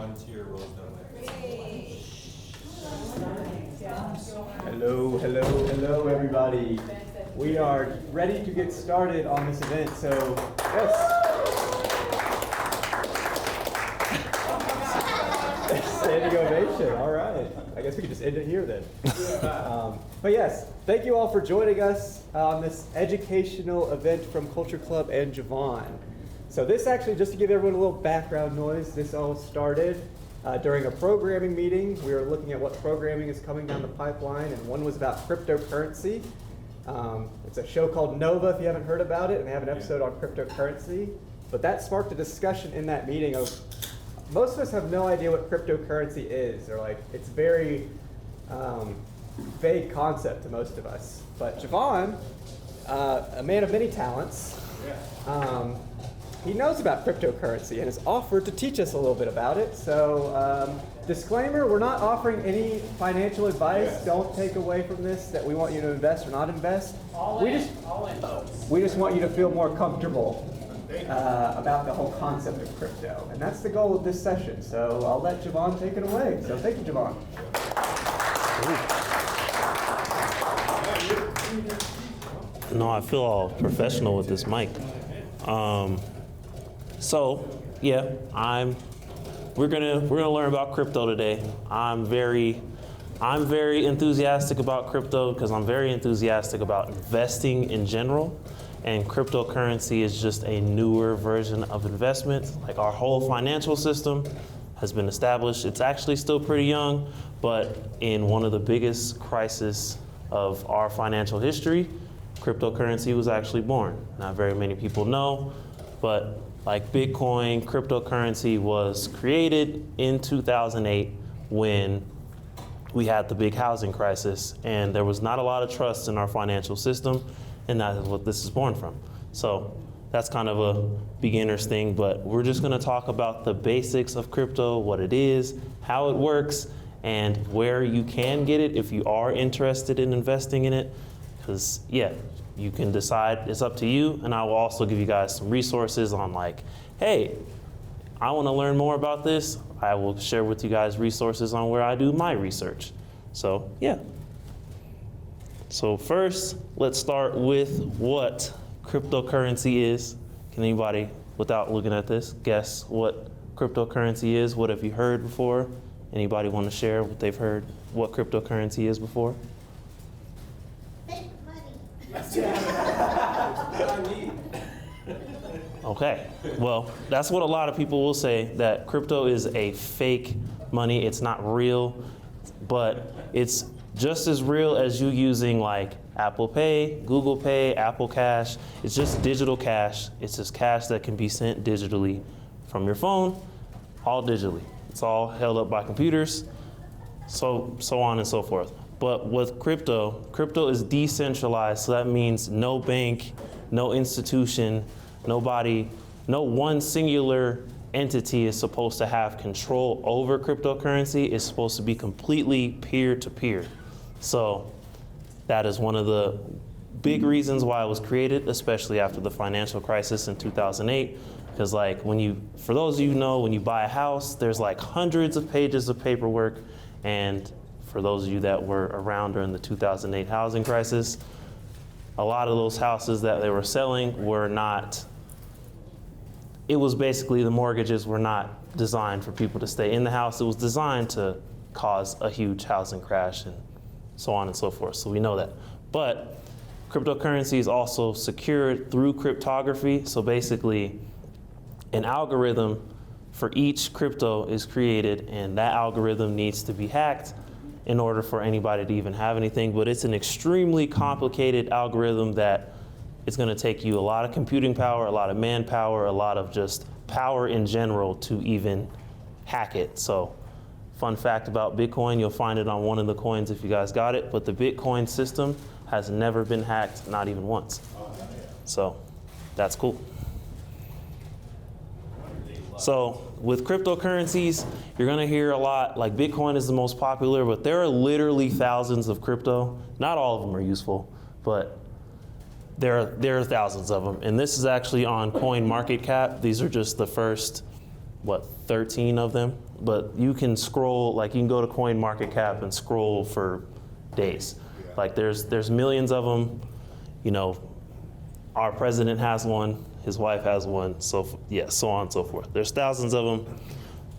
volunteer roles down there. Hello, everybody. We are ready to get started on this event, so yes. Standing ovation, all right. I guess we could just end it here then. But yes, thank you all for joining us on this educational event from Culture Club and Javon. So this actually, just to give everyone a little background noise, this all started during a programming meeting. We were looking at what programming is coming down the pipeline, and one was about cryptocurrency. It's a show called Nova, if you haven't heard about it, and they have an episode on cryptocurrency. But that sparked a discussion in that meeting of, most of us have no idea what cryptocurrency is, or like, it's very vague concept to most of us. But Javon, a man of many talents, he knows about cryptocurrency and has offered to teach us a little bit about it. So, disclaimer, we're not offering any financial advice. Don't take away from this that we want you to invest or not invest. We just want you to feel more comfortable about the whole concept of crypto. And that's the goal of this session. So I'll let Javon take it away. So thank you, Javon. No, I feel all professional with this mic. So yeah, we're gonna learn about crypto today. I'm very enthusiastic about crypto because I'm very enthusiastic about investing in general. And cryptocurrency is just a newer version of investment. Like, our whole financial system has been established. It's actually still pretty young, but in one of the biggest crises of our financial history, cryptocurrency was actually born. Not very many people know, but like Bitcoin, cryptocurrency was created in 2008 when we had the big housing crisis, and there was not a lot of trust in our financial system, and that is what this is born from. So that's kind of a beginner's thing, but we're just gonna talk about the basics of crypto, what it is, how it works, and where you can get it if you are interested in investing in it. Because yeah, you can decide, it's up to you, and I will also give you guys some resources on like, hey, I wanna learn more about this. I will share with you guys resources on where I do my research. So yeah. So first, let's start with what cryptocurrency is. Can anybody, without looking at this, guess what cryptocurrency is? What have you heard before? Anybody want to share what they've heard, what cryptocurrency is before? Fake money. Okay, well, that's what a lot of people will say, that crypto is a fake money. It's not real, but it's just as real as you using like Apple Pay, Google Pay, Apple Cash. It's just digital cash. It's just cash that can be sent digitally from your phone, all digitally. It's all held up by computers, so on and so forth. But with crypto is decentralized, so that means no bank, no institution, nobody, no one singular entity is supposed to have control over cryptocurrency. It's supposed to be completely peer-to-peer. So that is one of the big reasons why it was created, especially after the financial crisis in 2008. Because like for those of you who know, when you buy a house, there's like hundreds of pages of paperwork. And for those of you that were around during the 2008 housing crisis, a lot of those houses that they were selling were not, it was basically the mortgages were not designed for people to stay in the house. It was designed to cause a huge housing crash and so on and so forth. So we know that. But cryptocurrency is also secured through cryptography. So basically, an algorithm for each crypto is created, and that algorithm needs to be hacked in order for anybody to even have anything. But it's an extremely complicated algorithm that is going to take you a lot of computing power, a lot of manpower, a lot of just power in general to even hack it. So fun fact about Bitcoin, you'll find it on one of the coins if you guys got it, but the Bitcoin system has never been hacked, not even once. So that's cool. So with cryptocurrencies, you're gonna hear a lot, like Bitcoin is the most popular, but there are literally thousands of crypto. Not all of them are useful, but there are thousands of them. And this is actually on CoinMarketCap. These are just the first 13 of them, but you can scroll, like you can go to CoinMarketCap and scroll for days. Like there's millions of them. You know, our president has one, his wife has one, so yeah, so on and so forth. There's thousands of them.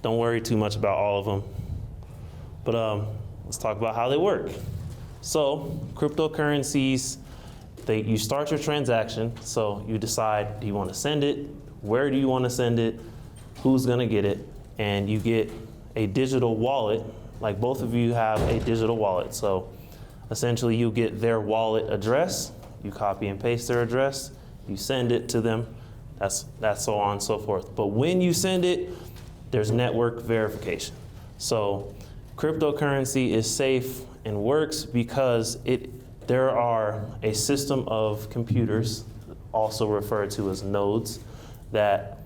Don't worry too much about all of them. But let's talk about how they work. So cryptocurrencies, you start your transaction. So you decide, do you want to send it? Where do you want to send it? Who's going to get it? And you get a digital wallet. Like both of you have a digital wallet. So essentially you get their wallet address. You copy and paste their address. You send it to them. That's so on and so forth. But when you send it, there's network verification. So cryptocurrency is safe and works because there are a system of computers, also referred to as nodes, that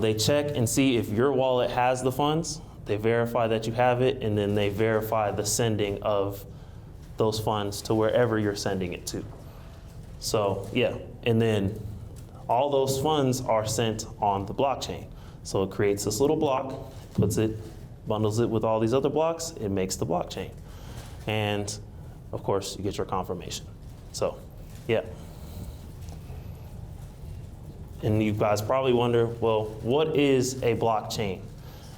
they check and see if your wallet has the funds. They verify that you have it, and then they verify the sending of those funds to wherever you're sending it to. So yeah, and then all those funds are sent on the blockchain. So it creates this little block, bundles it with all these other blocks, it makes the blockchain. And of course, you get your confirmation. So, yeah. And you guys probably wonder, well, what is a blockchain?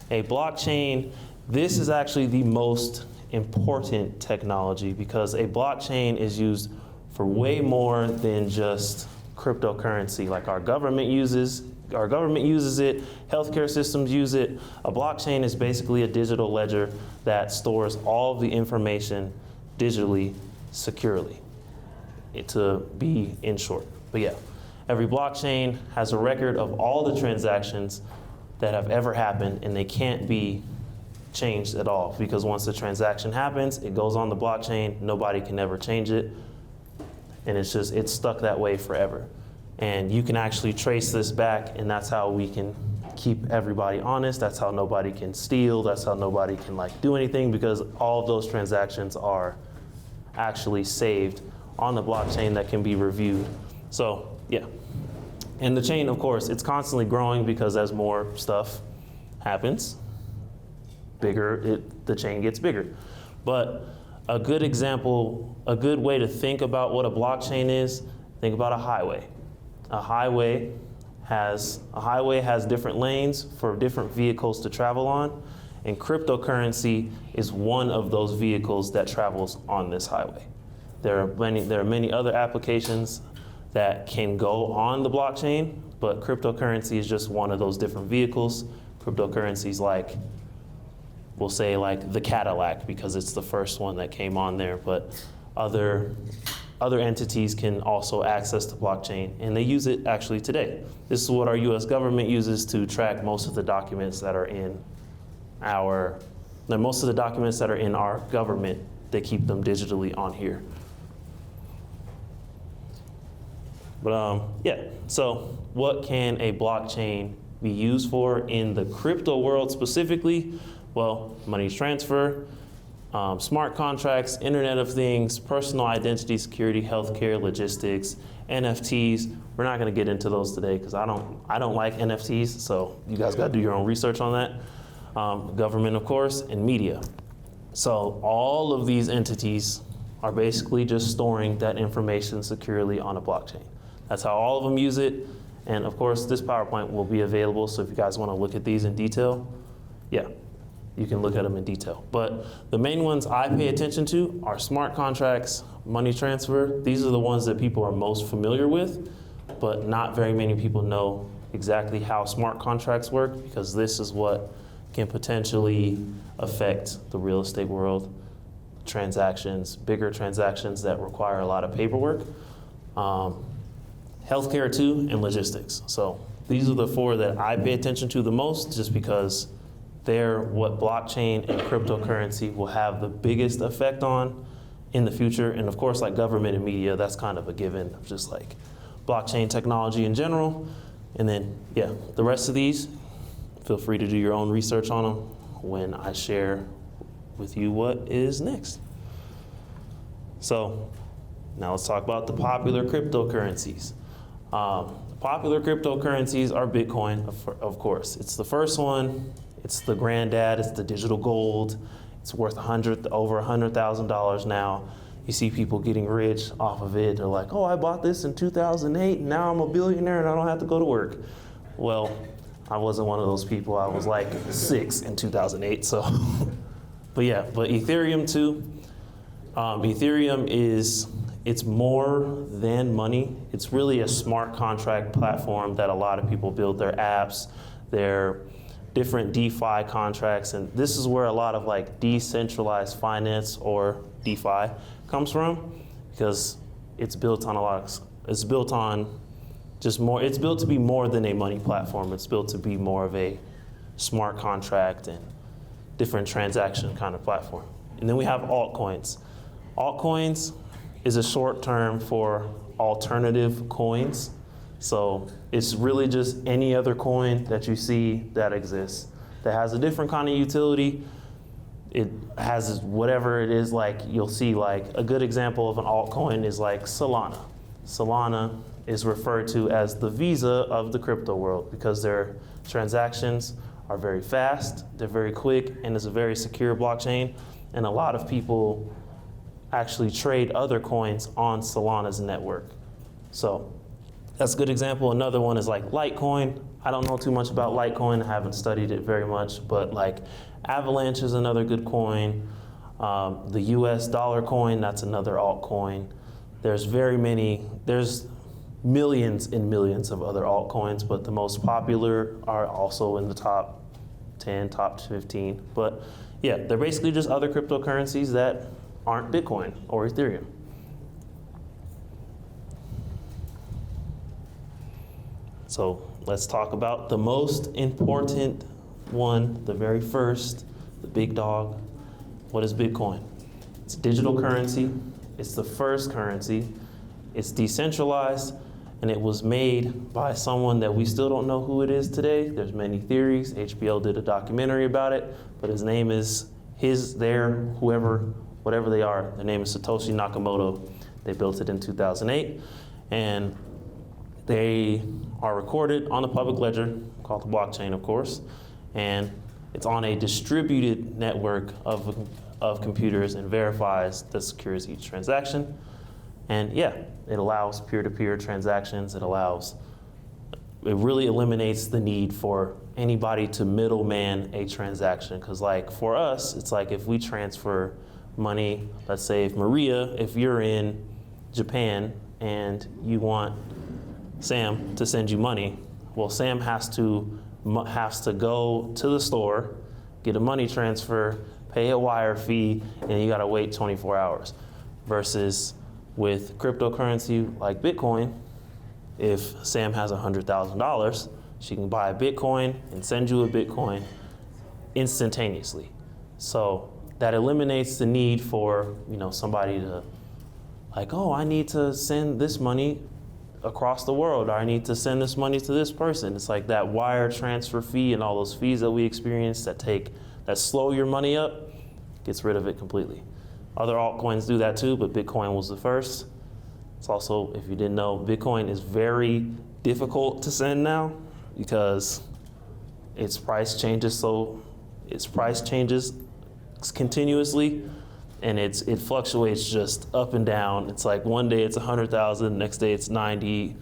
A blockchain, this is actually the most important technology because a blockchain is used for way more than just cryptocurrency. Like our government uses it, healthcare systems use it. A blockchain is basically a digital ledger that stores all of the information digitally, securely, to be in short. But yeah, every blockchain has a record of all the transactions that have ever happened, and they can't be changed at all because once the transaction happens, it goes on the blockchain, nobody can ever change it, and it's stuck that way forever. And you can actually trace this back, and that's how we can keep everybody honest. That's how nobody can steal. That's how nobody can do anything, because all of those transactions are actually saved on the blockchain that can be reviewed. So yeah. And the chain, of course, it's constantly growing because as more stuff happens, the chain gets bigger. But a good example, a good way to think about what a blockchain is, think about a highway. A highway has different lanes for different vehicles to travel on, and cryptocurrency is one of those vehicles that travels on this highway. There are many other applications that can go on the blockchain, but cryptocurrency is just one of those different vehicles. Cryptocurrencies we'll say the Cadillac because it's the first one that came on there, but other entities can also access the blockchain, and they use it actually today. This is what our US government uses to track most of the documents that are in our government. They keep them digitally on here. But yeah, so what can a blockchain be used for in the crypto world specifically? Well, money transfer, smart contracts, Internet of Things, personal identity security, healthcare, logistics, NFTs. We're not going to get into those today because I don't like NFTs, so you guys got to do your own research on that. Government, of course, and media. So all of these entities are basically just storing that information securely on a blockchain. That's how all of them use it. And of course, this PowerPoint will be available, so if you guys want to look at these in detail, yeah, you can look at them in detail. But the main ones I pay attention to are smart contracts, money transfer. These are the ones that people are most familiar with, but not very many people know exactly how smart contracts work, because this is what can potentially affect the real estate world, transactions, bigger transactions that require a lot of paperwork. Healthcare too, and logistics. So these are the four that I pay attention to the most, just because they're what blockchain and cryptocurrency will have the biggest effect on in the future. And of course, government and media, that's kind of a given of just blockchain technology in general. And then, yeah, the rest of these, feel free to do your own research on them when I share with you what is next. So now let's talk about the popular cryptocurrencies. Popular cryptocurrencies are Bitcoin, of course. It's the first one. It's the granddad. It's the digital gold. It's worth over $100,000 now. You see people getting rich off of it. They're like, oh, I bought this in 2008, and now I'm a billionaire and I don't have to go to work. Well, I wasn't one of those people. I was like 6 in 2008, so. But Ethereum too. Ethereum it's more than money. It's really a smart contract platform that a lot of people build their apps, their different DeFi contracts, and this is where a lot of like decentralized finance or DeFi comes from, because it's built on it's built to be more than a money platform. It's built to be more of a smart contract and different transaction kind of platform. And then we have altcoins. Altcoins is a short term for alternative coins. So it's really just any other coin that you see that exists that has a different kind of utility. It has whatever it is, like you'll see like a good example of an altcoin is like Solana. Solana is referred to as the Visa of the crypto world because their transactions are very fast, they're very quick, and it's a very secure blockchain. And a lot of people actually trade other coins on Solana's network. So that's a good example. Another one is like Litecoin. I don't know too much about Litecoin. I haven't studied it very much, but like Avalanche is another good coin. The US dollar coin, that's another altcoin. There's millions and millions of other altcoins, but the most popular are also in the top 10, top 15. But yeah, they're basically just other cryptocurrencies that aren't Bitcoin or Ethereum. So let's talk about the most important one, the very first, the big dog. What is Bitcoin? It's a digital currency. It's the first currency. It's decentralized, and it was made by someone that we still don't know who it is today. There's many theories. HBO did a documentary about it, but his name is whatever they are. Their name is Satoshi Nakamoto. They built it in 2008, and they are recorded on the public ledger, called the blockchain, of course, and it's on a distributed network of computers and verifies the security of each transaction. And yeah, it allows peer-to-peer transactions. It really eliminates the need for anybody to middleman a transaction. Because like for us, it's like if we transfer money, let's say if you're in Japan and you want Sam to send you money, well, Sam has to go to the store, get a money transfer, pay a wire fee, and you gotta wait 24 hours. Versus with cryptocurrency like Bitcoin, if Sam has $100,000, she can buy a Bitcoin and send you a Bitcoin instantaneously. So that eliminates the need for somebody to like, oh, I need to send this money across the world, or I need to send this money to this person. It's like that wire transfer fee and all those fees that we experience that slow your money up, gets rid of it completely. Other altcoins do that too, but Bitcoin was the first. It's also, if you didn't know, Bitcoin is very difficult to send now because its price changes continuously, and it fluctuates just up and down. It's like one day it's 100,000, next day it's 90,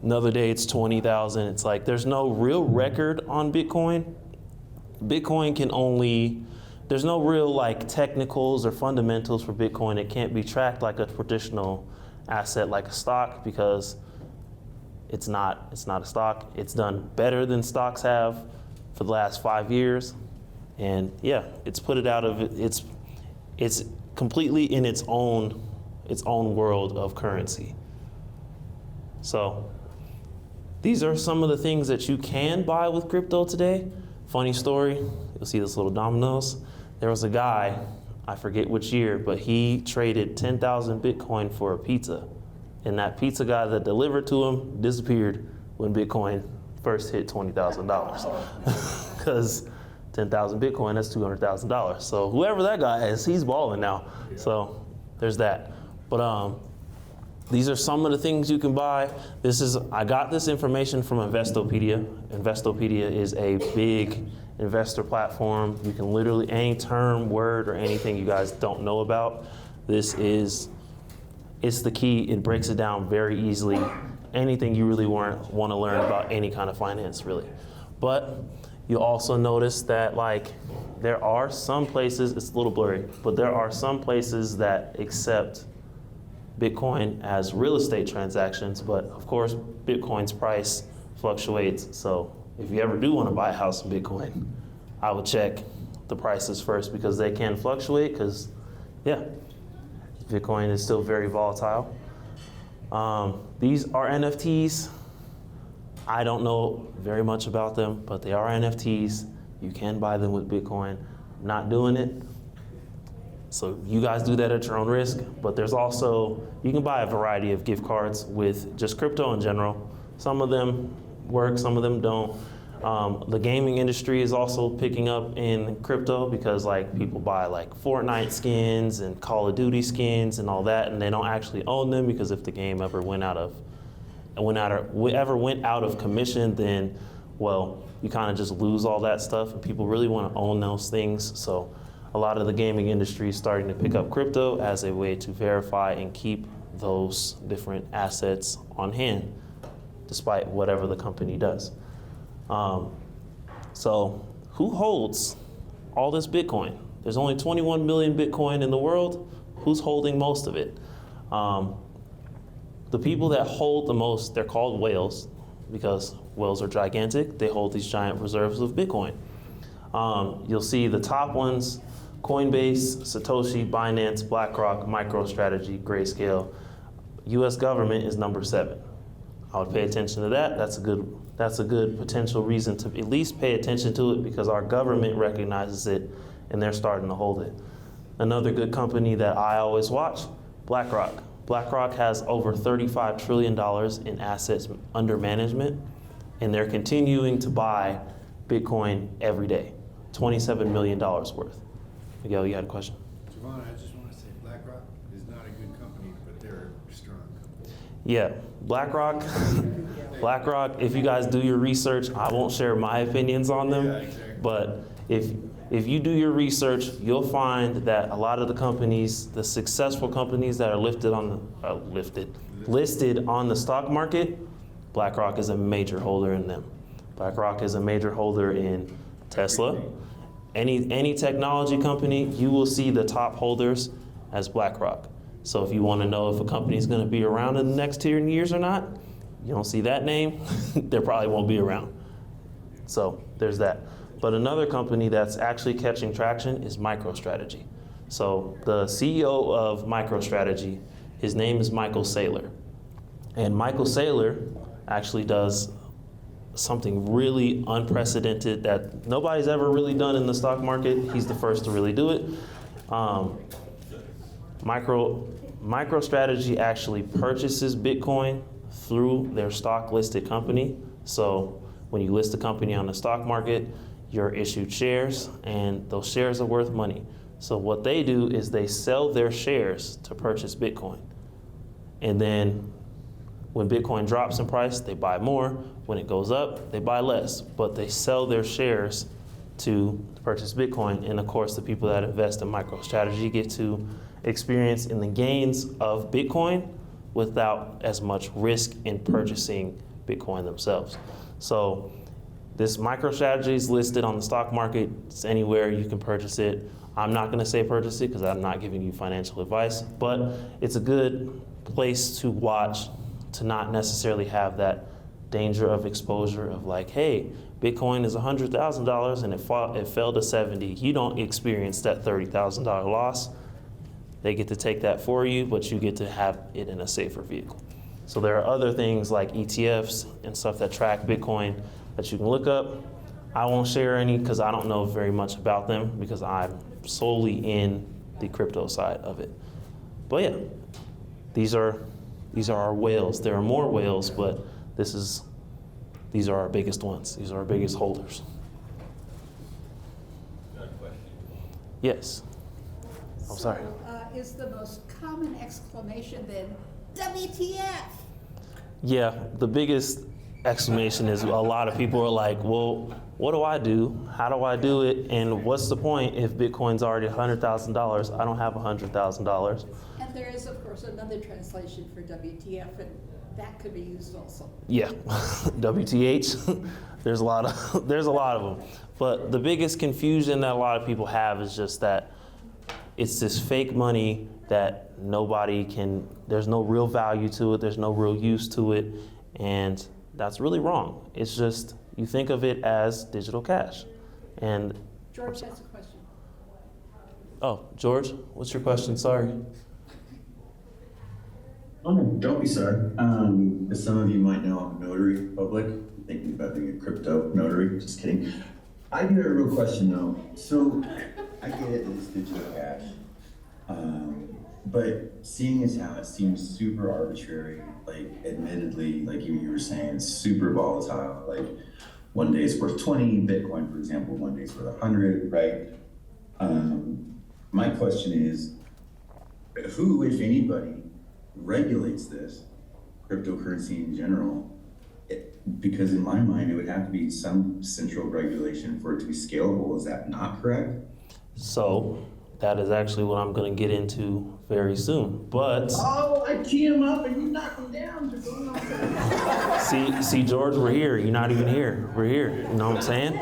another day it's 20,000. It's like there's no real record on Bitcoin. There's no real like technicals or fundamentals for Bitcoin. It can't be tracked like a traditional asset like a stock because it's not a stock. It's done better than stocks have for the last 5 years. And yeah, it's put it out of it's completely in its own world of currency. So these are some of the things that you can buy with crypto today. Funny story, you'll see this little dominoes. There was a guy, I forget which year, but he traded 10,000 Bitcoin for a pizza. And that pizza guy that delivered to him disappeared when Bitcoin first hit $20,000. Because 10,000 Bitcoin, that's $200,000. So whoever that guy is, he's balling now. So there's that. But These are some of the things you can buy. I got this information from Investopedia. Investopedia is a big investor platform. You can literally, any term, word, or anything you guys don't know about, it's the key. It breaks it down very easily. Anything you really want to learn about any kind of finance, really. But you'll also notice that there are some places, it's a little blurry, but there are some places that accept Bitcoin as real estate transactions, but of course, Bitcoin's price fluctuates. So if you ever do want to buy a house in Bitcoin, I would check the prices first because they can fluctuate because, yeah, Bitcoin is still very volatile. These are NFTs. I don't know very much about them, but they are NFTs. You can buy them with Bitcoin. I'm not doing it. So you guys do that at your own risk, but there's also, you can buy a variety of gift cards with just crypto in general. Some of them work, some of them don't. The gaming industry is also picking up in crypto because people buy Fortnite skins and Call of Duty skins and all that, and they don't actually own them because if the game ever went out of commission, then, well, you kind of just lose all that stuff, and people really want to own those things. So a lot of the gaming industry is starting to pick up crypto as a way to verify and keep those different assets on hand, despite whatever the company does. So who holds all this Bitcoin? There's only 21 million Bitcoin in the world. Who's holding most of it? The people that hold the most, they're called whales because whales are gigantic. They hold these giant reserves of Bitcoin. You'll see the top ones: Coinbase, Satoshi, Binance, BlackRock, MicroStrategy, Grayscale. U.S. government is number 7. I would pay attention to that. That's a good potential reason to at least pay attention to it because our government recognizes it and they're starting to hold it. Another good company that I always watch, BlackRock. BlackRock has over $35 trillion in assets under management, and they're continuing to buy Bitcoin every day, $27 million worth. Miguel, you had a question? Javon, I just want to say BlackRock is not a good company, but they're a strong company. Yeah, BlackRock, if you guys do your research, I won't share my opinions on them, but if you do your research, you'll find that a lot of the companies, the successful companies that are listed on the stock market, BlackRock is a major holder in them. BlackRock is a major holder in Tesla. Any technology company, you will see the top holders as BlackRock. So if you want to know if a company is going to be around in the next 10 years or not, you don't see that name, they probably won't be around. So there's that. But another company that's actually catching traction is MicroStrategy. So the CEO of MicroStrategy, his name is Michael Saylor. And Michael Saylor actually does something really unprecedented that nobody's ever really done in the stock market. He's the first to really do it. MicroStrategy actually purchases Bitcoin through their stock listed company. So when you list a company on the stock market, you're issued shares, and those shares are worth money. So what they do is they sell their shares to purchase Bitcoin. And then when Bitcoin drops in price, they buy more. When it goes up, they buy less. But they sell their shares to purchase Bitcoin. And of course, the people that invest in MicroStrategy get to experience in the gains of Bitcoin without as much risk in purchasing Bitcoin themselves. So this MicroStrategy is listed on the stock market. It's anywhere you can purchase it. I'm not going to say purchase it because I'm not giving you financial advice, but it's a good place to watch to not necessarily have that danger of exposure of hey, Bitcoin is $100,000 and it fell to 70. You don't experience that $30,000 loss. They get to take that for you, but you get to have it in a safer vehicle. So there are other things like ETFs and stuff that track Bitcoin that you can look up. I won't share any because I don't know very much about them because I'm solely in the crypto side of it. But yeah, these are our whales. There are more whales, but these are our biggest ones. These are our biggest holders. Yes. Oh, sorry. Is the most common exclamation then WTF? Yeah, the biggest exclamation is a lot of people are like, well, what do I do? How do I do it? And what's the point if Bitcoin's already $100,000? I don't have $100,000. And there is, of course, another translation for WTF, and that could be used also. Yeah, WTH. There's a lot of them. But the biggest confusion that a lot of people have is just that it's this fake money that there's no real value to it, there's no real use to it, and that's really wrong. It's just, you think of it as digital cash. And George has a question. oh, George, what's your question? Sorry. Oh, don't be sorry. As some of you might know, I'm a notary public, thinking about being a crypto notary, just kidding. I get a real question though. So I get it, it's digital cash. But seeing as how it seems super arbitrary, like admittedly, like you were saying, it's super volatile. Like one day it's worth 20 Bitcoin, for example, one day it's worth 100, right? My question is, who, if anybody, regulates this cryptocurrency in general? Because in my mind, it would have to be some central regulation for it to be scalable. Is that not correct? So that is actually what I'm going to get into very soon. But Oh, I key him up and you knock him down. see, George, we're here. You're not even here. We're here. You know what I'm saying?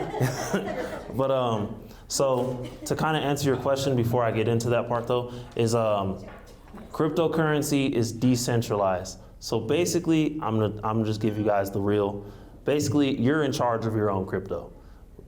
But so to kind of answer your question before I get into that part though, is cryptocurrency is decentralized. So basically, I'm gonna just give you guys the real. Basically, you're in charge of your own crypto.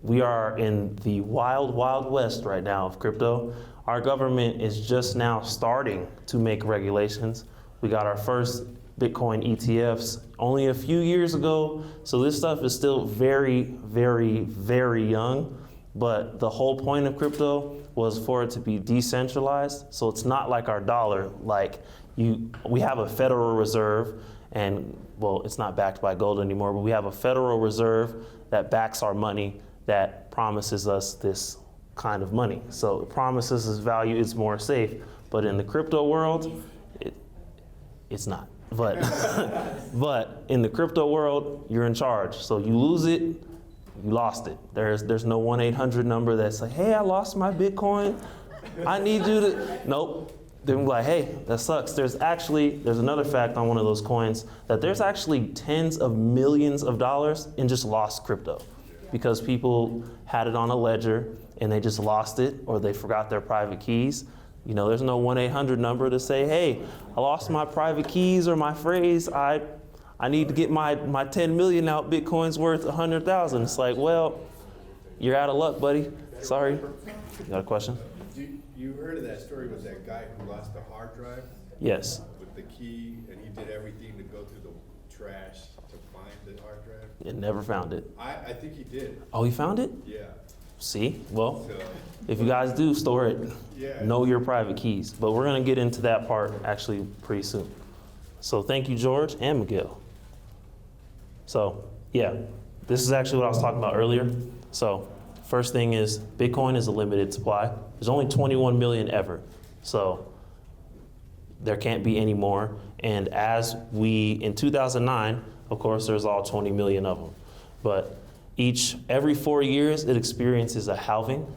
We are in the wild, wild west right now of crypto. Our government is just now starting to make regulations. We got our first Bitcoin ETFs only a few years ago. So this stuff is still very, very, very young. But the whole point of crypto was for it to be decentralized. So it's not like our dollar. Like we have a Federal Reserve, and well, it's not backed by gold anymore, but we have a Federal Reserve that backs our money, that promises us this kind of money. So it promises us value, it's more safe. But in the crypto world, it's not. But but in the crypto world, you're in charge. So you lose it, you lost it. There's no 1-800 number that's like, hey, I lost my Bitcoin. I need you to, nope. They're like, hey, that sucks. There's another fact on one of those coins that there's actually tens of millions of dollars in just lost crypto because people had it on a ledger and they just lost it or they forgot their private keys. You know, there's no 1-800 number to say, hey, I lost my private keys or my phrase. I need to get my 10 million out. Bitcoin's worth 100,000. It's like, well, you're out of luck, buddy. Sorry. You got a question? You heard of that story with that guy who lost the hard drive Yes. with the key, and he did everything to go through the trash to find the hard drive? It never found it. I think he did. Oh, he found it? Yeah. See? Well, So, if you guys do store it, yeah. know your private keys. But we're going to get into that part actually pretty soon. So thank you, George and Miguel. So, yeah, this is actually what I was talking about earlier. So, first thing is Bitcoin is a limited supply. There's only 21 million ever. So, there can't be any more. And in 2009, of course, there's all 20 million of them. But every 4 years, it experiences a halving.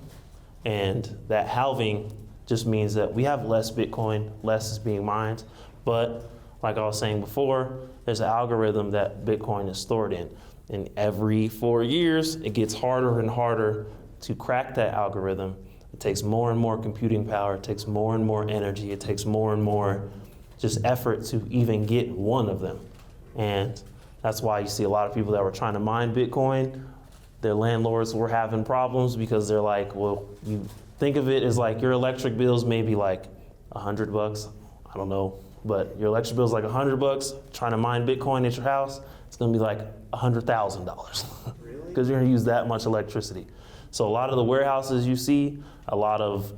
And that halving just means that we have less Bitcoin, less is being mined. But like I was saying before, there's an algorithm that Bitcoin is stored in. And every 4 years, it gets harder and harder to crack that algorithm. It takes more and more computing power. It takes more and more energy. It takes more and more just effort to even get one of them. And that's why you see a lot of people that were trying to mine Bitcoin, their landlords were having problems because they're like, well, you think of it as like your electric bill's maybe like $100. I don't know. But your electric bill's like $100. Trying to mine Bitcoin at your house, it's gonna be like $100,000. Really? Because you're gonna use that much electricity. So a lot of the warehouses you see, a lot of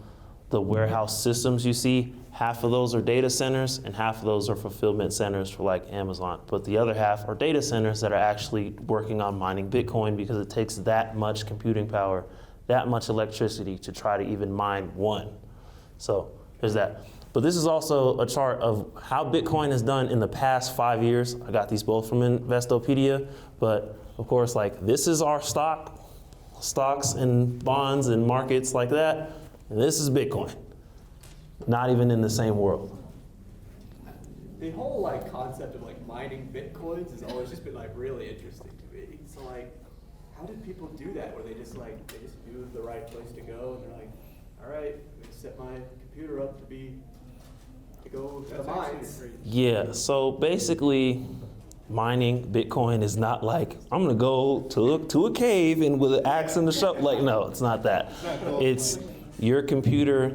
the warehouse systems you see, half of those are data centers and half of those are fulfillment centers for like Amazon. But the other half are data centers that are actually working on mining Bitcoin because it takes that much computing power, that much electricity to try to even mine one. So there's that. But this is also a chart of how Bitcoin has done in the past 5 years. I got these both from Investopedia, but of course, like this is our stocks and bonds and markets like that, and this is Bitcoin. Not even in the same world. The whole like concept of like mining bitcoins has always just been like really interesting to me. So like, how did people do that? Where they just knew the right place to go, and they're like, all right, I'm gonna set my computer up to go to the mines. Yeah, so basically mining Bitcoin is not like, I'm gonna go to a cave and with an axe and a shovel. Like, no, it's not that. It's your computer.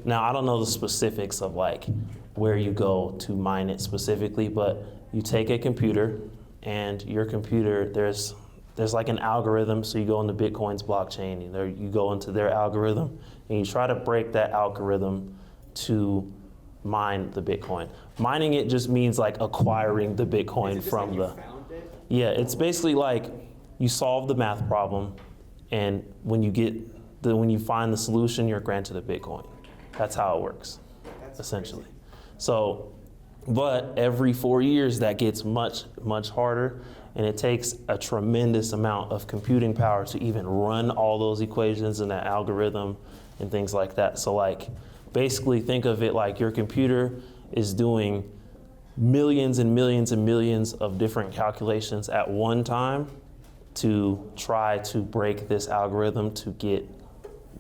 Now, I don't know the specifics of like where you go to mine it specifically, but you take a computer and your computer, there's like an algorithm. So you go into Bitcoin's blockchain, you go into their algorithm and you try to break that algorithm to mine the Bitcoin. Mining it just means like acquiring the Bitcoin from the. Yeah, it's basically like you solve the math problem, and when you find the solution, you're granted a Bitcoin. That's how it works, essentially. So, but every 4 years that gets much, much harder, and it takes a tremendous amount of computing power to even run all those equations in that algorithm and things like that. So like, basically think of it like your computer is doing millions and millions and millions of different calculations at one time to try to break this algorithm to get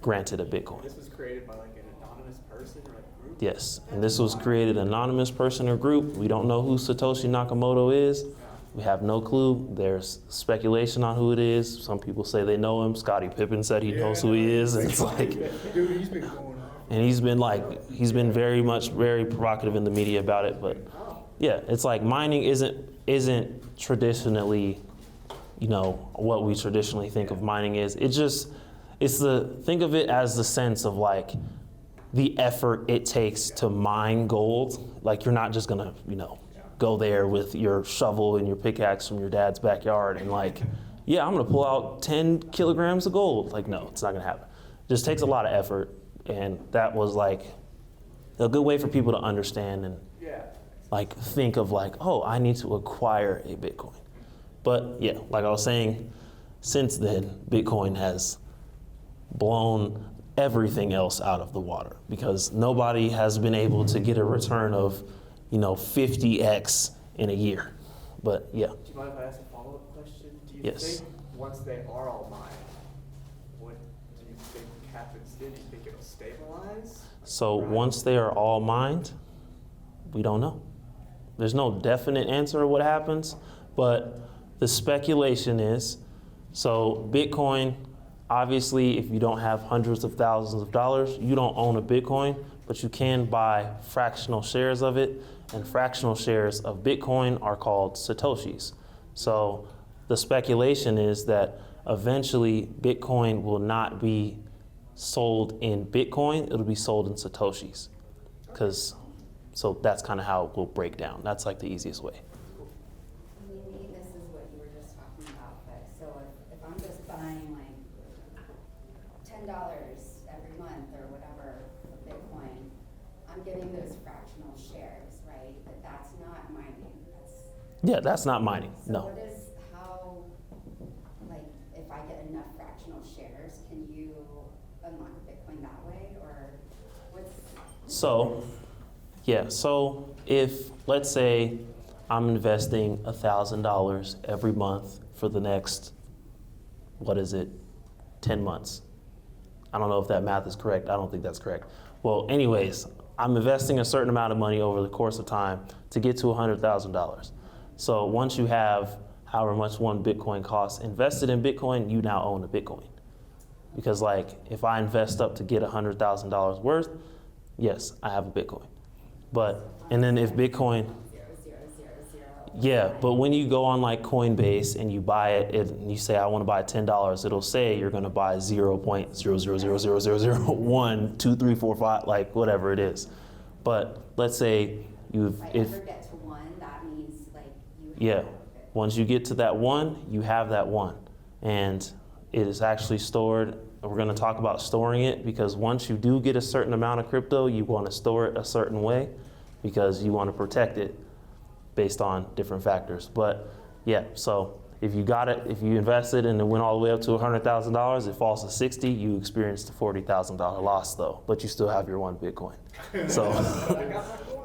granted a Bitcoin. This was created by like an anonymous person or a group? Yes, and this was created anonymous person or group. We don't know who Satoshi Nakamoto is. We have no clue. There's speculation on who it is. Some people say they know him. Scottie Pippen said he knows who he is, and it's like, Dude, he's been going on. and he's been very provocative in the media about it. But yeah, it's like mining isn't traditionally, what we traditionally think of mining is. Think of it as the sense of like the effort it takes to mine gold. Like you're not just gonna, go there with your shovel and your pickaxe from your dad's backyard and like, yeah, I'm gonna pull out 10 kilograms of gold. Like, no, it's not gonna happen. It just takes a lot of effort. And that was like a good way for people to understand and like think of like, oh, I need to acquire a Bitcoin. But yeah, like I was saying, since then, Bitcoin has blown everything else out of the water because nobody has been able to get a return of 50x in a year. But yeah. Do you mind if I ask a follow-up question? Do you Yes. think once they are all mined, what do you think happens then? Do you think it'll stabilize? So once they are all mined, we don't know. There's no definite answer of what happens, but the speculation is, so Bitcoin, obviously, if you don't have hundreds of thousands of dollars, you don't own a Bitcoin, but you can buy fractional shares of it, and fractional shares of Bitcoin are called Satoshis. So the speculation is that eventually Bitcoin will not be sold in Bitcoin, it'll be sold in Satoshis. So that's kind of how it will break down. That's like the easiest way. Maybe this is what you were just talking about, but so if I'm just buying like $10 every month or whatever of Bitcoin, I'm getting those fractional shares, right? But that's not mining. Yeah, that's not mining, So no. like, if I get enough fractional shares, can you unlock Bitcoin that way, or what's? So if, let's say, I'm investing $1,000 every month for the next, 10 months. I don't know if that math is correct. I don't think that's correct. Well, anyways, I'm investing a certain amount of money over the course of time to get to $100,000. So once you have however much one Bitcoin costs invested in Bitcoin, you now own a Bitcoin. Because like, if I invest up to get $100,000 worth, yes, I have a Bitcoin. And then if Bitcoin, yeah, but when you go on like Coinbase and you buy it and you say, I want to buy $10, it'll say you're going to buy 0.0000001, 2, 3, 4, 5, like whatever it is. But let's say If I ever get to one, that means like you yeah, have it. once you get to that one, you have that one. And it is actually stored we're going to talk about storing it, because once you do get a certain amount of crypto, you want to store it a certain way because you want to protect it based on different factors. But yeah, so if you got it, if you invested and it went all the way up to $100,000, it falls to 60, you experienced a $40,000 loss though, but you still have your 1 Bitcoin. So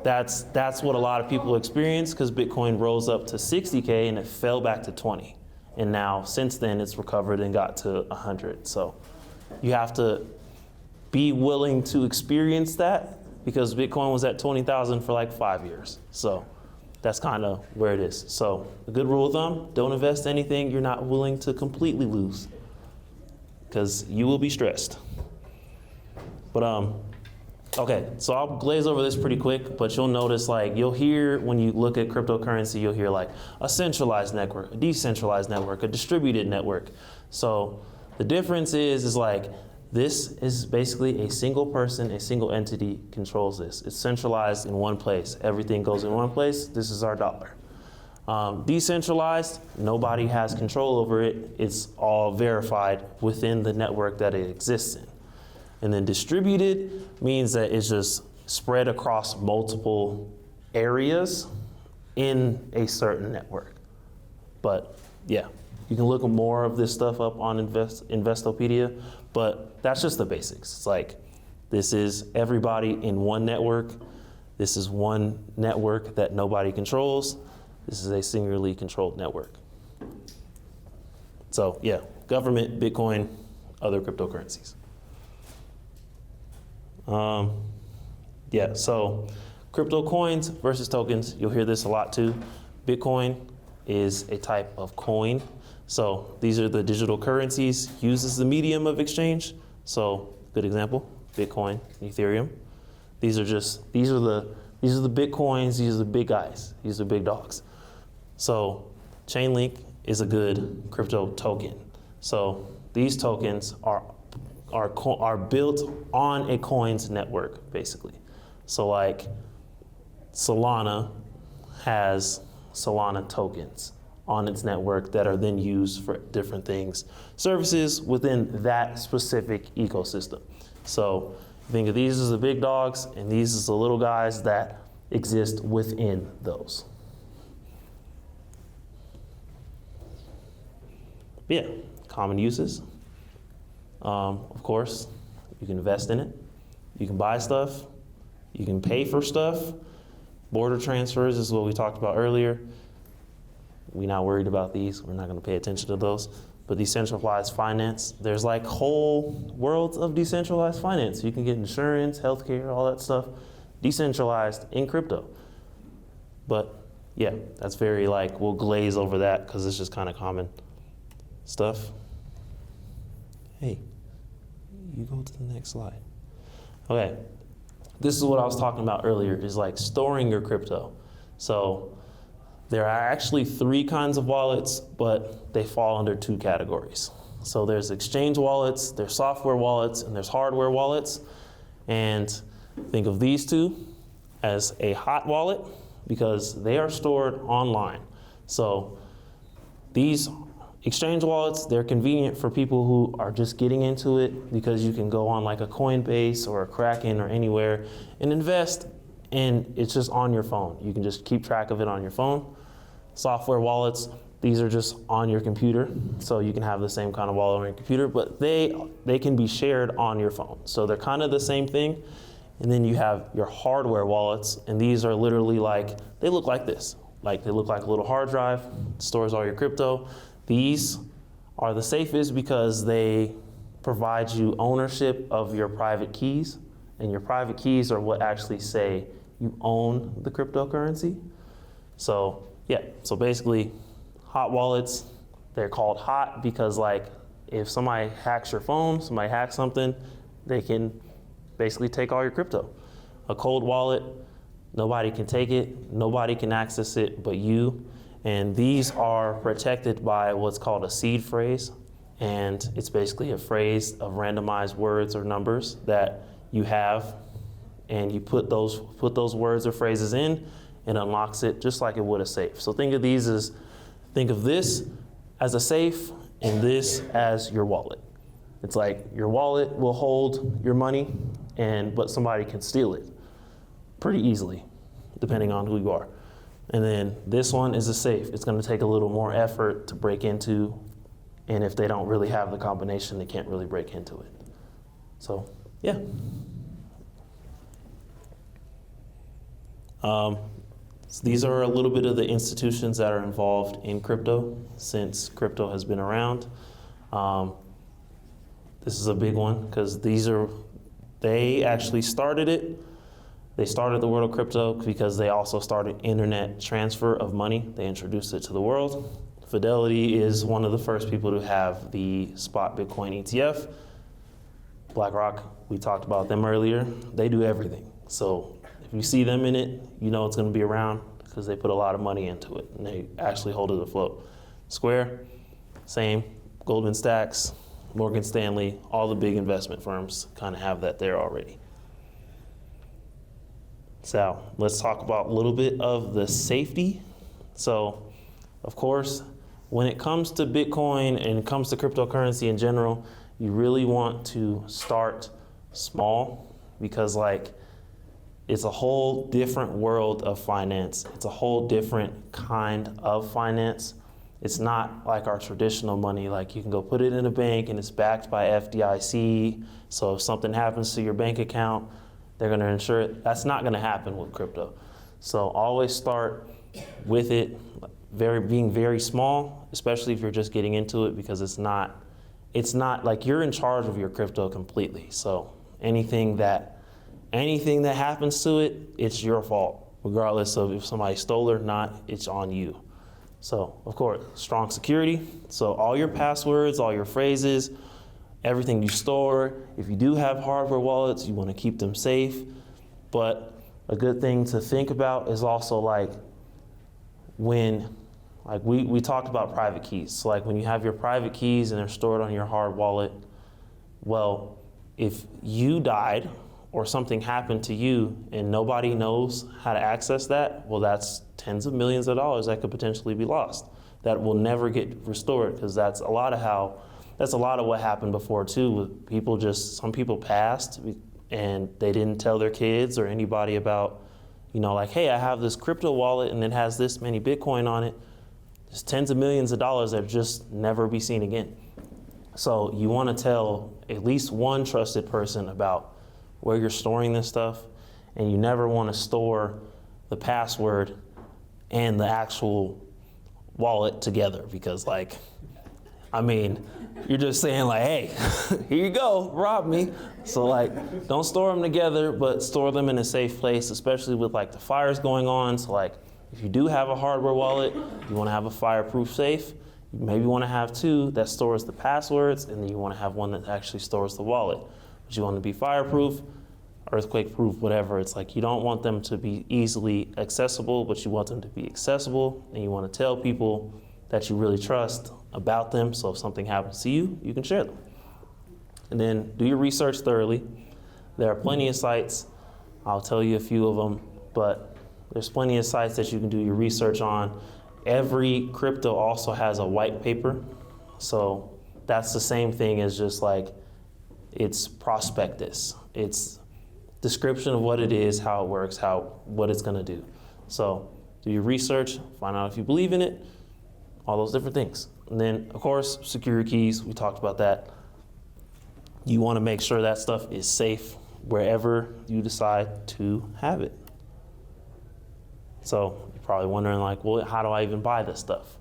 that's what a lot of people experience, because Bitcoin rose up to 60K and it fell back to 20. And now since then it's recovered and got to 100. So you have to be willing to experience that, because Bitcoin was at 20,000 for like 5 years. So that's kind of where it is. So a good rule of thumb, don't invest anything you're not willing to completely lose, because you will be stressed. But okay, so I'll glaze over this pretty quick, but you'll notice, like, you'll hear when you look at cryptocurrency, you'll hear like a centralized network, a decentralized network, a distributed network. So the difference is like, this is basically a single person, a single entity controls this. It's centralized in one place. Everything goes in one place. This is our dollar. Decentralized, nobody has control over it. It's all verified within the network that it exists in. And then distributed means that it's just spread across multiple areas in a certain network. But yeah, you can look more of this stuff up on Investopedia, but that's just the basics. It's like, this is everybody in one network. This is one network that nobody controls. This is a singularly controlled network. So yeah, government, Bitcoin, other cryptocurrencies. Yeah, so crypto coins versus tokens, you'll hear this a lot too. Bitcoin is a type of coin. So these are the digital currencies used as the medium of exchange. So good example, Bitcoin, Ethereum. These are the Bitcoins, these are the big guys, these are big dogs. So Chainlink is a good crypto token. So these tokens are built on a coins network, basically. So like Solana has Solana tokens on its network that are then used for different things, services within that specific ecosystem. So think of these as the big dogs, and these as the little guys that exist within those. Yeah, common uses. Of course, you can invest in it. You can buy stuff. You can pay for stuff. Border transfers is what we talked about earlier. We're not worried about these. We're not going to pay attention to those. But decentralized finance, there's like whole worlds of decentralized finance. You can get insurance, healthcare, all that stuff, decentralized in crypto. But yeah, that's very like, we'll glaze over that because it's just kind of common stuff. Hey, you go to the next slide. Okay, this is what I was talking about earlier, is like storing your crypto. So there are actually 3 kinds of wallets, but they fall under 2 categories. So there's exchange wallets, there's software wallets, and there's hardware wallets. And think of these 2 as a hot wallet because they are stored online. So these exchange wallets, they're convenient for people who are just getting into it because you can go on like a Coinbase or a Kraken or anywhere and invest, and it's just on your phone. You can just keep track of it on your phone. Software wallets, these are just on your computer, so you can have the same kind of wallet on your computer, but they can be shared on your phone. So they're kind of the same thing. And then you have your hardware wallets, and these are literally like, they look like this. Like they look like a little hard drive, stores all your crypto. These are the safest because they provide you ownership of your private keys, and your private keys are what actually say you own the cryptocurrency. So yeah, so basically hot wallets, they're called hot because like if somebody hacks your phone, somebody hacks something, they can basically take all your crypto. A cold wallet, nobody can take it, nobody can access it but you. And these are protected by what's called a seed phrase. And it's basically a phrase of randomized words or numbers that you have, and you put those words or phrases in, and unlocks it just like it would a safe. So think of this as a safe and this as your wallet. It's like your wallet will hold your money, but somebody can steal it pretty easily, depending on who you are. And then this one is a safe. It's going to take a little more effort to break into, and if they don't really have the combination, they can't really break into it. So, yeah. So these are a little bit of the institutions that are involved in crypto since crypto has been around. This is a big one because they actually started it. They started the world of crypto because they also started internet transfer of money. They introduced it to the world. Fidelity is one of the first people to have the spot Bitcoin ETF. BlackRock, we talked about them earlier. They do everything. So if you see them in it, you know it's going to be around because they put a lot of money into it and they actually hold it afloat. Square, same. Goldman Sachs, Morgan Stanley, all the big investment firms kind of have that there already. So let's talk about a little bit of the safety. So, of course, when it comes to Bitcoin and it comes to cryptocurrency in general, you really want to start small because it's a whole different world of finance. It's a whole different kind of finance. It's not like our traditional money, like you can go put it in a bank and it's backed by FDIC. So if something happens to your bank account, they're gonna insure it. That's not gonna happen with crypto. So always start with it being very small, especially if you're just getting into it, because it's not like you're in charge of your crypto completely. So anything that happens to it, it's your fault, regardless of if somebody stole it or not, it's on you. So, of course, strong security. So all your passwords, all your phrases, everything you store, if you do have hardware wallets, you want to keep them safe. But a good thing to think about is also we talked about private keys. So when you have your private keys and they're stored on your hard wallet, well, if you died or something happened to you and nobody knows how to access that, well, that's tens of millions of dollars that could potentially be lost. That will never get restored because that's a lot of what happened before too. With some people passed and they didn't tell their kids or anybody about, hey, I have this crypto wallet and it has this many Bitcoin on it. There's tens of millions of dollars that just never be seen again. So you want to tell at least one trusted person about where you're storing this stuff, and you never want to store the password and the actual wallet together because you're just saying hey, here you go, rob me. So don't store them together, but store them in a safe place, especially with the fires going on. So if you do have a hardware wallet, you want to have a fireproof safe. You maybe want to have two that stores the passwords, and then you want to have one that actually stores the wallet. But you want to be fireproof, earthquake proof, whatever. It's you don't want them to be easily accessible, but you want them to be accessible, and you want to tell people that you really trust about them. So if something happens to you, you can share them. And then do your research thoroughly. There are plenty of sites. I'll tell you a few of them, but there's plenty of sites that you can do your research on. Every crypto also has a white paper. So that's the same thing as just it's prospectus. It's description of what it is, how it works, what it's gonna do. So do your research, find out if you believe in it, all those different things. And then of course, security keys, we talked about that. You wanna make sure that stuff is safe wherever you decide to have it. So you're probably wondering well, how do I even buy this stuff?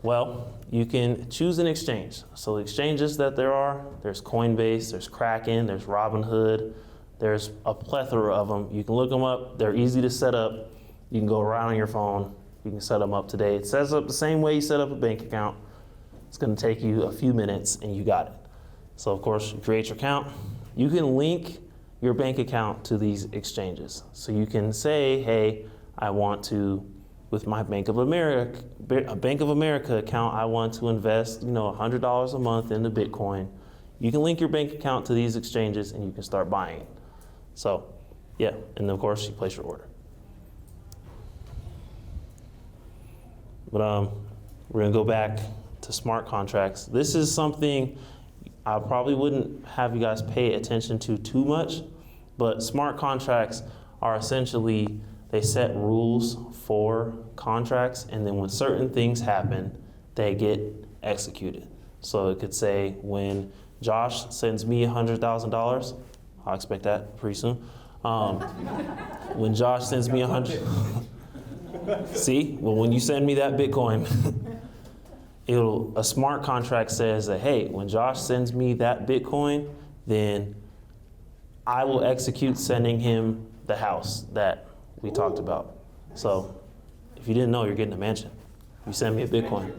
Well, you can choose an exchange. So the exchanges that there's Coinbase, there's Kraken, there's Robinhood, there's a plethora of them. You can look them up. They're easy to set up. You can go around on your phone. You can set them up today. It sets up the same way you set up a bank account. It's going to take you a few minutes and you got it. So of course, you create your account. You can link your bank account to these exchanges. So you can say, hey, I want to, with my Bank of America account, I want to invest, $100 a month into Bitcoin. You can link your bank account to these exchanges and you can start buying. So, yeah, and of course you place your order. But we're gonna go back to smart contracts. This is something I probably wouldn't have you guys pay attention to too much, but smart contracts are essentially, they set rules for contracts, and then when certain things happen, they get executed. So it could say when Josh sends me $100,000, I'll expect that pretty soon. When Josh sends me 100, see, well, when you send me that Bitcoin, a smart contract says that, hey, when Josh sends me that Bitcoin, then I will execute sending him the house that we talked about. So if you didn't know, you're getting a mansion. You send me a Bitcoin.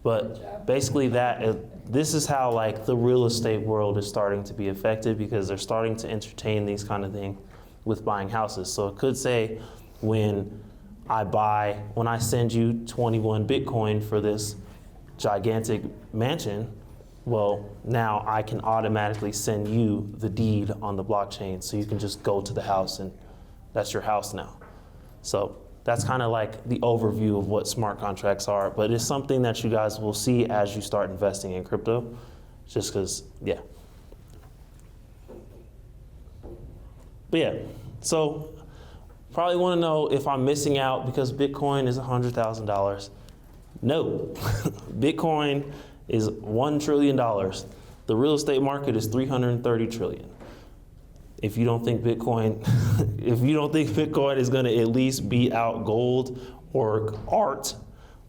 But basically this is how like the real estate world is starting to be affected, because they're starting to entertain these kind of things with buying houses. So it could say when I send you 21 Bitcoin for this gigantic mansion, well, now I can automatically send you the deed on the blockchain, so you can just go to the house and that's your house now. So that's kind of like the overview of what smart contracts are, but it's something that you guys will see as you start investing in crypto, just because, yeah. But yeah, so probably want to know if I'm missing out because Bitcoin is $100,000. No, Bitcoin is $1 trillion. The real estate market is 330 trillion. If you don't think Bitcoin, is going to at least beat out gold or art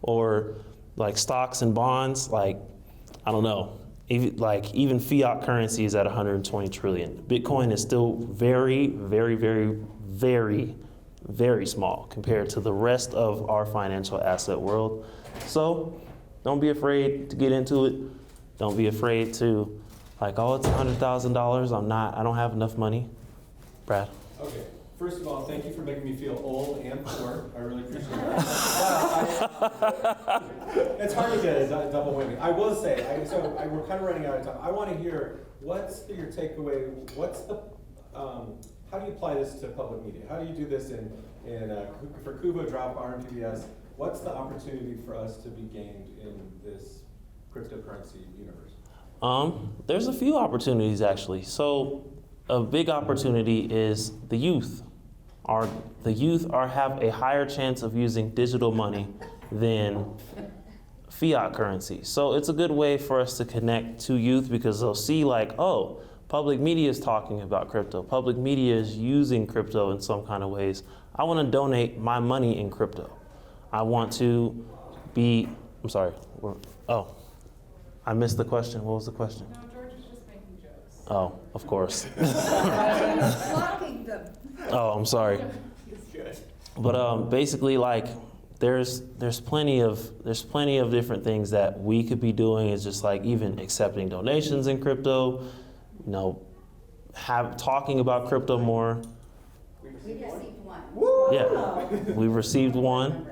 or like stocks and bonds, like, I don't know. Even fiat currency is at 120 trillion. Bitcoin is still very, very, very, very, very small compared to the rest of our financial asset world. So don't be afraid to get into it. Don't be afraid to like, oh, it's $100,000. I don't have enough money. Brad. Okay. First of all, thank you for making me feel old and poor. I really appreciate that. It's hard to get a double whammy. I will say, we're kind of running out of time. I want to hear, what's your takeaway? How do you apply this to public media? How do you do this for Kubo, Drop, RMPBS? What's the opportunity for us to be gained in this cryptocurrency universe? There's a few opportunities actually. So a big opportunity is the youth. The youth have a higher chance of using digital money than fiat currency. So it's a good way for us to connect to youth, because they'll see like, oh, public media is talking about crypto. Public media is using crypto in some kind of ways. I want to donate my money in crypto. I want to be, I'm sorry. Oh, I missed the question. What was the question? No, George was just making jokes. Oh, of course. Blocking them. Oh, I'm sorry. But basically, like, there's plenty of different things that we could be doing. Is just like even accepting donations in crypto, talking about crypto more. We received one. Yeah, we received one.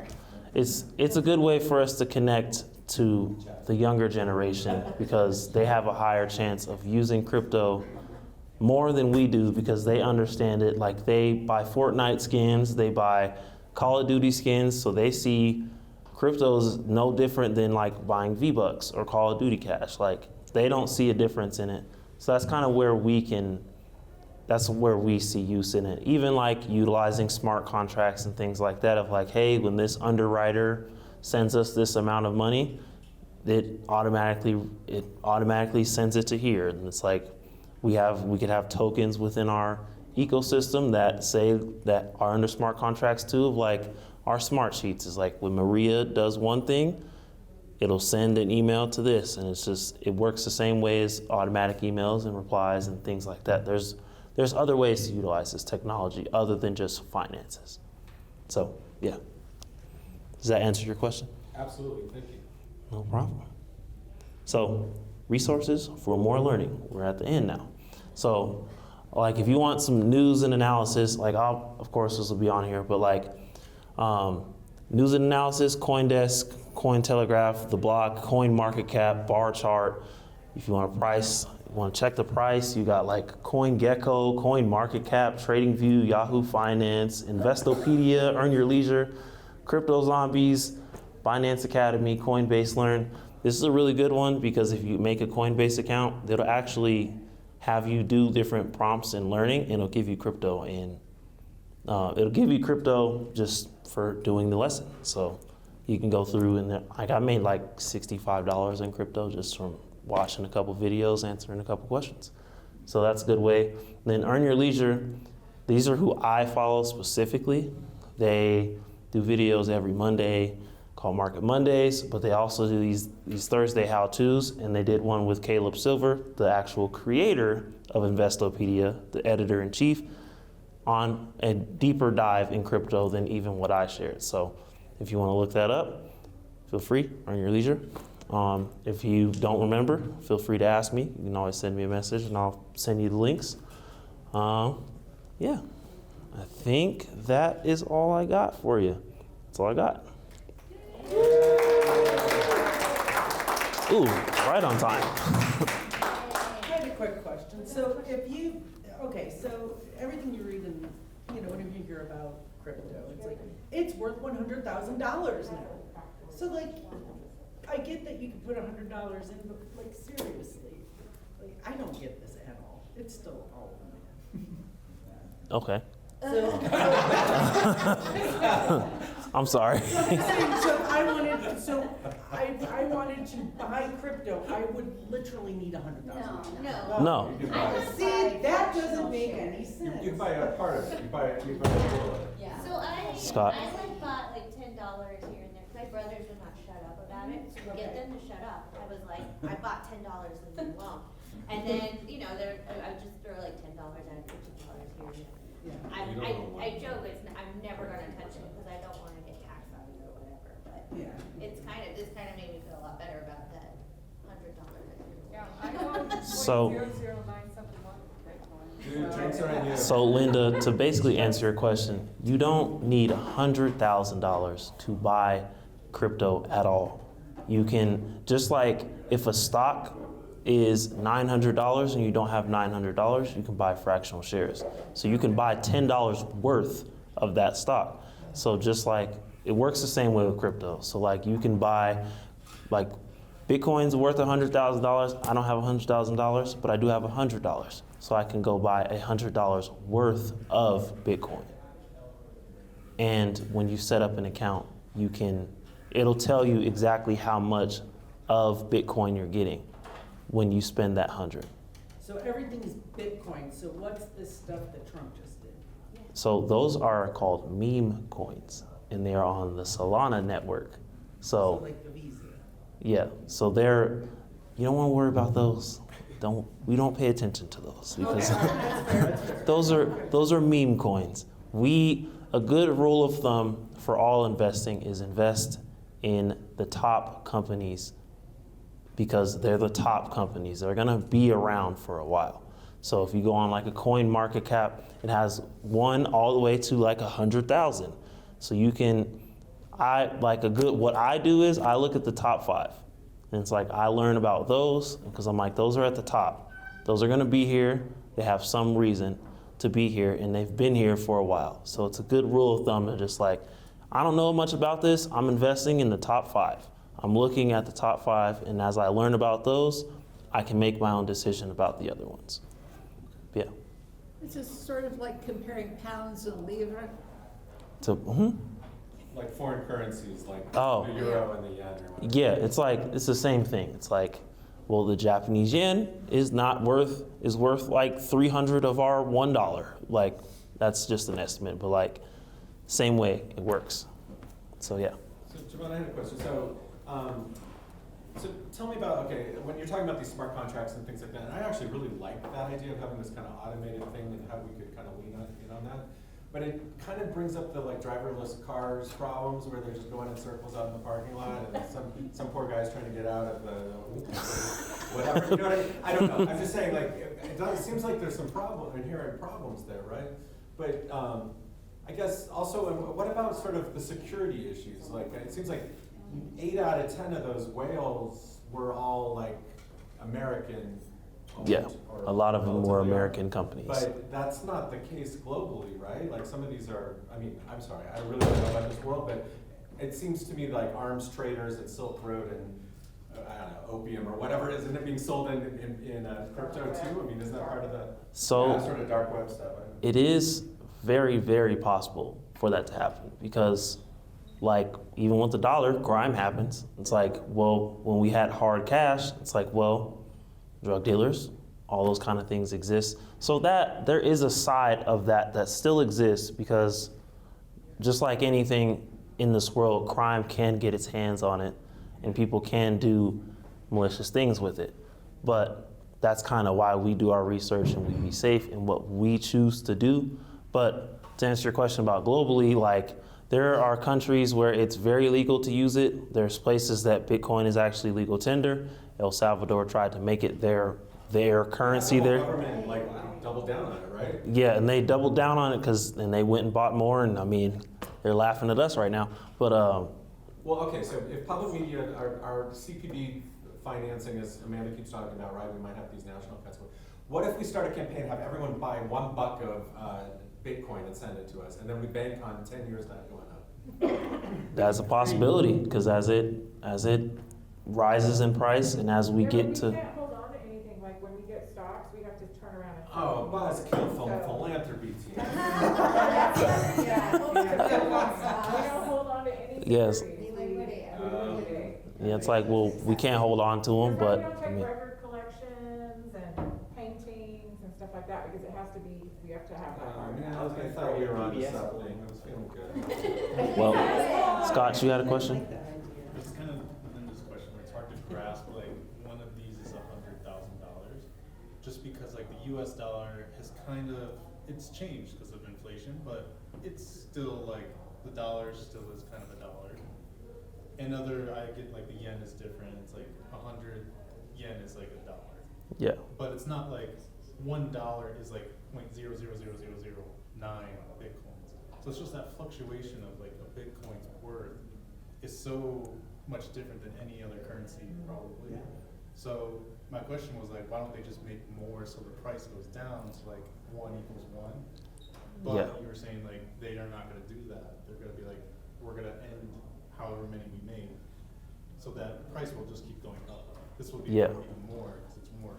It's a good way for us to connect to the younger generation, because they have a higher chance of using crypto more than we do, because they understand it. Like, they buy Fortnite skins, they buy Call of Duty skins, so they see crypto's no different than like buying V-Bucks or Call of Duty cash. Like, they don't see a difference in it. So that's kind of where we see use in it. Even like utilizing smart contracts and things like that, of like, hey, when this underwriter sends us this amount of money, it automatically sends it to here. And it's like, we could have tokens within our ecosystem that say that are under smart contracts too, of like our smart sheets is like, when Maria does one thing, it'll send an email to this, and it works the same way as automatic emails and replies and things like that. There's other ways to utilize this technology other than just finances. So yeah, does that answer your question? Absolutely, thank you. No problem. So resources for more learning. We're at the end now. So like, if you want some news and analysis, like, of course this will be on here, but like news and analysis, CoinDesk, Cointelegraph, The Block, Coin Market Cap, Bar Chart. If you want to check the price, you got like CoinGecko, Coin Market Cap, TradingView, Yahoo Finance, Investopedia, Earn Your Leisure, Crypto Zombies, Binance Academy, Coinbase Learn. This is a really good one because if you make a Coinbase account, it'll actually have you do different prompts and learning, and it'll give you crypto, and it'll give you crypto just for doing the lesson. So you can go through and like I made like $65 in crypto just from watching a couple videos, answering a couple questions. So that's a good way. Then Earn Your Leisure. These are who I follow specifically. They do videos every Monday called Market Mondays, but they also do these Thursday how-tos, and they did one with Caleb Silver, the actual creator of Investopedia, the editor-in-chief, on a deeper dive in crypto than even what I shared. So if you want to look that up, feel free, Earn Your Leisure. If you don't remember, feel free to ask me. You can always send me a message and I'll send you the links. Yeah, I think that is all I got for you. That's all I got. Ooh, right on time. I had a quick question. So if you, okay, so everything you read in, whenever you hear about crypto, it's like, it's worth $100,000 now. So like, I get that you can put $100 in, but like seriously, like I don't get this at all. It's still all Okay. So I'm sorry. So I'm saying, so I wanted to buy crypto, I would literally need $100,000. No. No. See, that doesn't make any sense. You can buy a part of it, you buy a little of it. Yeah. So Scott. I like bought like $10 here and there, 'cause my brothers would not shut up about it, so to get them to shut up, I was like, I bought $10 in the loan. And then, I would just throw like $10 out, $15 here. Yeah. I joke, I'm never gonna touch it, because I don't wanna get taxed on it or whatever, but Yeah. this kind of made me feel a lot better about that $100. Yeah, I own So- 0.00971 Bitcoin. Drinks are on you. So Linda, to basically answer your question, you don't need $100,000 to buy crypto at all. You can, just like if a stock is $900 and you don't have $900, you can buy fractional shares. So you can buy $10 worth of that stock. So just like, it works the same way with crypto. So like you can buy, like Bitcoin's worth $100,000. I don't have $100,000, but I do have $100. So I can go buy $100 worth of Bitcoin. And when you set up an account, it'll tell you exactly how much of Bitcoin you're getting when you spend that 100. So everything is Bitcoin, so what's this stuff that Trump just did? So those are called meme coins, and they are on the Solana network. So So like the Visa. yeah, so you don't want to worry about those. We don't pay attention to those because Okay, that's fair, that's fair. those are meme coins. A good rule of thumb for all investing is invest in the top companies, because they're the top companies. They're gonna be around for a while. So if you go on like a coin market cap, it has one all the way to like 100,000. So what I do is I look at the top 5. And it's like I learn about those because I'm like, those are at the top. Those are gonna be here. They have some reason to be here, and they've been here for a while. So it's a good rule of thumb to just like, I don't know much about this. I'm investing in the top 5. I'm looking at the top 5, and as I learn about those, I can make my own decision about the other ones. Yeah. It's just sort of like comparing pounds and livre. Like foreign currencies, like Oh. the euro and the yen or whatever. Yeah, it's the same thing. It's like, well, the Japanese yen is worth like 300 of our $1. Like, that's just an estimate, but like, same way it works. So yeah. So Javon, I had a question. So tell me about, when you're talking about these smart contracts and things like that, and I actually really like that idea of having this kind of automated thing and how we could kind of lean in on that. But it kind of brings up the like driverless cars problems where they're just going in circles out in the parking lot, and some poor guy's trying to get out of the whatever. You know what I mean? I don't know. I'm just saying, like, it seems like there's some inherent problems there, right? But I guess also, what about sort of the security issues? Like, it seems like 8 out of 10 of those whales were all like American. Yeah, a lot of them were American companies. But that's not the case globally, right? Like some of these are, I'm sorry, I really don't know about this world, but it seems to me like arms traders at Silk Road and I don't know, opium or whatever, isn't it being sold in crypto too? I mean, isn't that part of the So sort of dark web stuff? it is very, very possible for that to happen because, like, even with the dollar, crime happens. It's like, well, when we had hard cash, it's like, well, drug dealers, all those kind of things exist. So that there is a side of that that still exists because just like anything in this world, crime can get its hands on it and people can do malicious things with it. But that's kind of why we do our research and we be safe in what we choose to do. But to answer your question about globally, like there are countries where it's very legal to use it. There's places that Bitcoin is actually legal tender. El Salvador tried to make it their currency The there. government like doubled down on it, right? Yeah, and they doubled down on it and they went and bought more. And I mean, they're laughing at us right now. But Well, okay, so if public media, our CPB financing, as Amanda keeps talking about, right, we might have these national cuts. What if we start a campaign, have everyone buy $1 of Bitcoin and send it to us, and then we bank on 10 years that going up? that's a possibility because as it rises in price and as we get to. We can't hold on to anything, like when we get stocks, we have to turn around and. Oh, Buzz, kill So- philanthropy team. Yeah, we don't hold on to anything. Yes. We liquidate We liquidate. Yeah, it's like, well, we can't hold on to them, That's why we but don't I take mean, record collections and paintings and stuff like that, because it has to be, we have to have that hard. I thought we were on to something, I was feeling good. well, Scott, you had a question? It's kind of within this question where it's hard to grasp, like, one of these is $100,000. Just because like the US dollar has kind of, it's changed because of inflation, but it's still like, the dollar still is kind of a dollar. And I get like the yen is different, it's like 100 yen is like $1. Yeah. But it's not like $1 is like 0.000009 Bitcoins. So it's just that fluctuation of like a Bitcoin's worth is so much different than any other currency probably. So my question was like, why don't they just make more so the price goes down to like 1 equals 1? But Yeah. you were saying like they are not gonna do that. They're gonna be like, we're gonna end however many we made. So that price will just keep going up. This will be Yeah. even more because it's more.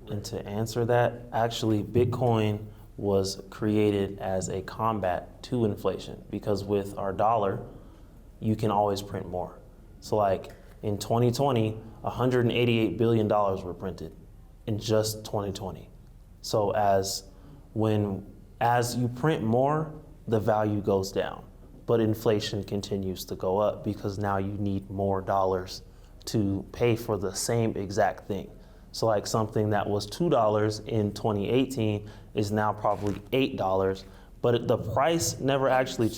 And to answer that, actually, Bitcoin was created as a combat to inflation because with our dollar, you can always print more. So like in 2020, $188 billion were printed in just 2020. So as you print more, the value goes down, but inflation continues to go up because now you need more dollars to pay for the same exact thing. So like something that was $2 in 2018 is now probably $8, but the price never actually,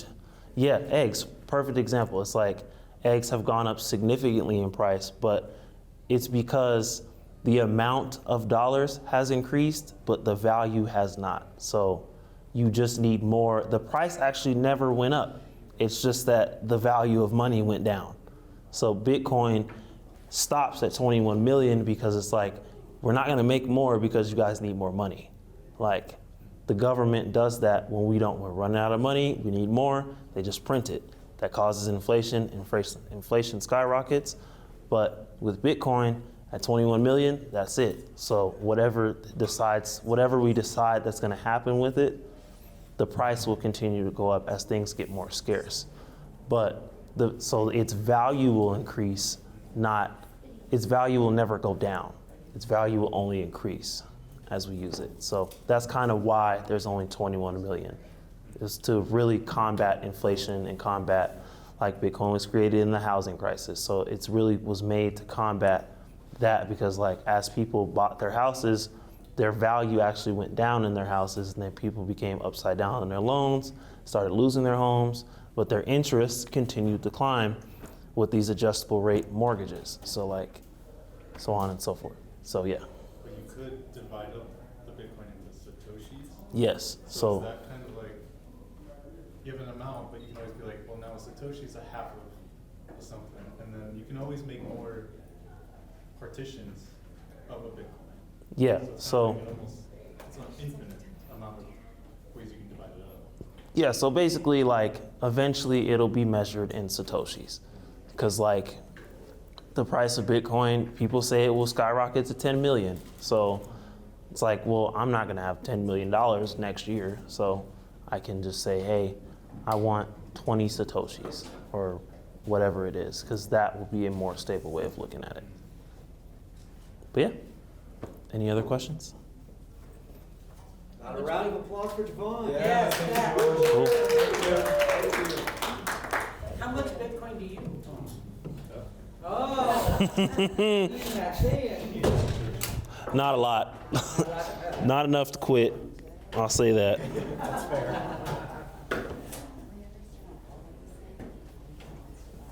eggs, perfect example. It's like eggs have gone up significantly in price, but it's because the amount of dollars has increased, but the value has not. So you just need more. The price actually never went up. It's just that the value of money went down. So Bitcoin stops at 21 million because it's like, we're not gonna make more because you guys need more money. Like the government does that when we're running out of money, we need more, they just print it. That causes inflation skyrockets. But with Bitcoin at 21 million, that's it. So whatever we decide that's gonna happen with it, the price will continue to go up as things get more scarce. But so its value will increase, its value will never go down. Its value will only increase as we use it. So that's kind of why there's only 21 million. Is to really combat inflation and combat, like Bitcoin was created in the housing crisis. So it's really was made to combat that because like as people bought their houses, their value actually went down in their houses and then people became upside down on their loans, started losing their homes, but their interests continued to climb with these adjustable rate mortgages. So like, so on and so forth. So yeah. But you could divide up the Bitcoin into Satoshis. Yes. So So is that kind of like, you have an amount, but you can always be like, well, now a Satoshi is a half of something. And then you can always make more partitions of a Bitcoin. yeah. It's So kind of like it's an infinite amount of ways you can divide it up. yeah. So basically, like eventually it'll be measured in Satoshis, because like the price of Bitcoin, people say it will skyrocket to 10 million. So it's like, well, I'm not gonna have $10 million next year. So I can just say, hey, I want 20 Satoshis or whatever it is, because that will be a more stable way of looking at it. But yeah, any other questions? A round of applause for Javon. Yes, yeah. Cool. How much Bitcoin do you own? Oh. He's not saying. Not a lot. Not enough to quit. I'll say that. That's fair.